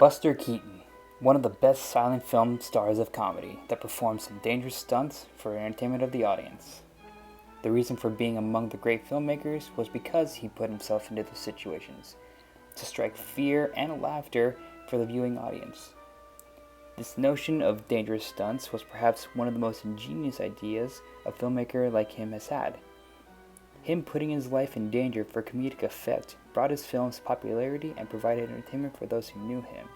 Buster Keaton, one of the best silent film stars of comedy that performed some dangerous stunts for entertainment of the audience. The reason for being among the great filmmakers was because he put himself into those situations, to strike fear and laughter for the viewing audience. This notion of dangerous stunts was perhaps one of the most ingenious ideas a filmmaker like him has had. Him putting his life in danger for comedic effect brought his films popularity and provided entertainment for those who knew him,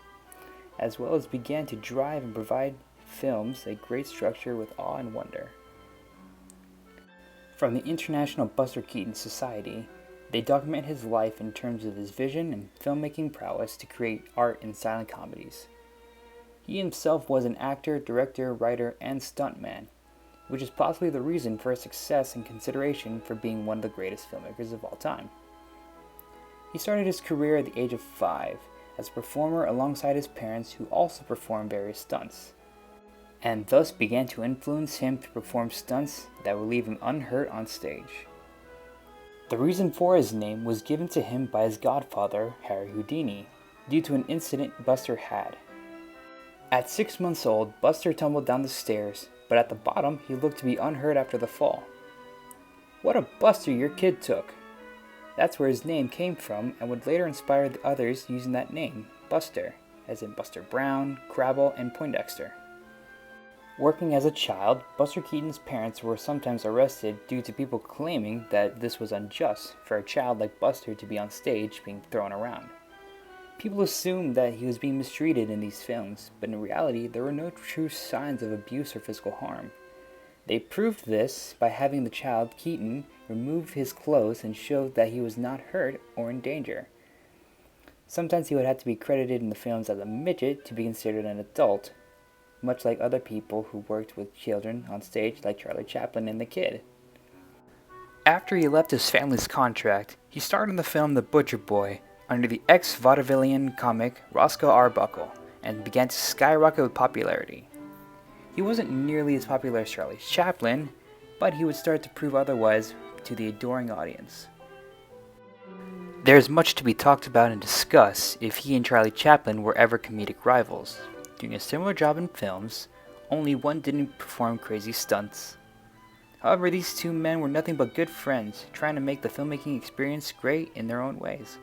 as well as began to drive and provide films a great structure with awe and wonder. From the International Buster Keaton Society, they document his life in terms of his vision and filmmaking prowess to create art in silent comedies. He himself was an actor, director, writer, and stuntman, which is possibly the reason for his success and consideration for being one of the greatest filmmakers of all time. He started his career at the age of 5 as a performer alongside his parents, who also performed various stunts, and thus began to influence him to perform stunts that would leave him unhurt on stage. The reason for his name was given to him by his godfather, Harry Houdini, due to an incident Buster had. At 6 months old, Buster tumbled down the stairs, but at the bottom he looked to be unhurt after the fall. "What a buster your kid took!" That's where his name came from, and would later inspire the others using that name, Buster, as in Buster Brown, Crabble, and Poindexter. Working as a child, Buster Keaton's parents were sometimes arrested due to people claiming that this was unjust for a child like Buster to be on stage being thrown around. People assumed that he was being mistreated in these films, but in reality there were no true signs of abuse or physical harm. They proved this by having the child, Keaton, remove his clothes and show that he was not hurt or in danger. Sometimes he would have to be credited in the films as a midget to be considered an adult, much like other people who worked with children on stage like Charlie Chaplin and The Kid. After he left his family's contract, he starred in the film The Butcher Boy under the ex-vaudevillian comic Roscoe Arbuckle, and began to skyrocket with popularity. He wasn't nearly as popular as Charlie Chaplin, but he would start to prove otherwise to the adoring audience. There is much to be talked about and discussed if he and Charlie Chaplin were ever comedic rivals, doing a similar job in films, only one didn't perform crazy stunts. However, these two men were nothing but good friends, trying to make the filmmaking experience great in their own ways.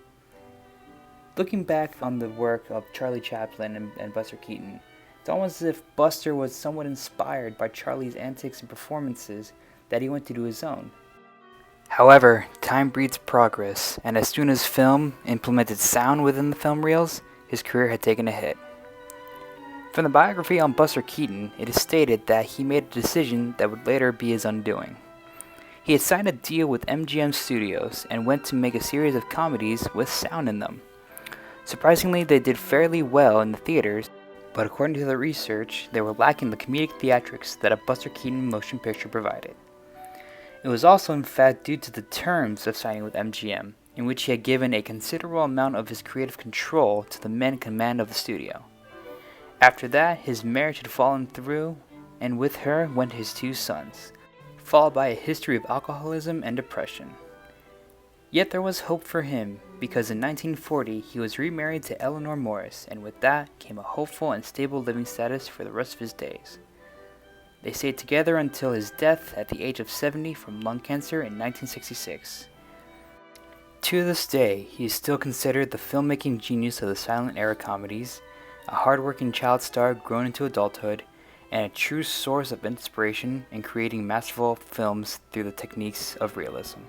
Looking back on the work of Charlie Chaplin and Buster Keaton, it's almost as if Buster was somewhat inspired by Charlie's antics and performances that he went to do his own. However, time breeds progress, and as soon as film implemented sound within the film reels, his career had taken a hit. From the biography on Buster Keaton, it is stated that he made a decision that would later be his undoing. He had signed a deal with MGM Studios and went to make a series of comedies with sound in them. Surprisingly, they did fairly well in the theaters, but according to the research, they were lacking the comedic theatrics that a Buster Keaton motion picture provided. It was also in fact due to the terms of signing with MGM, in which he had given a considerable amount of his creative control to the men in command of the studio. After that, his marriage had fallen through, and with her went his 2 sons, followed by a history of alcoholism and depression. Yet there was hope for him, because in 1940 he was remarried to Eleanor Morris, and with that came a hopeful and stable living status for the rest of his days. They stayed together until his death at the age of 70 from lung cancer in 1966. To this day, he is still considered the filmmaking genius of the silent era comedies, a hard-working child star grown into adulthood, and a true source of inspiration in creating masterful films through the techniques of realism.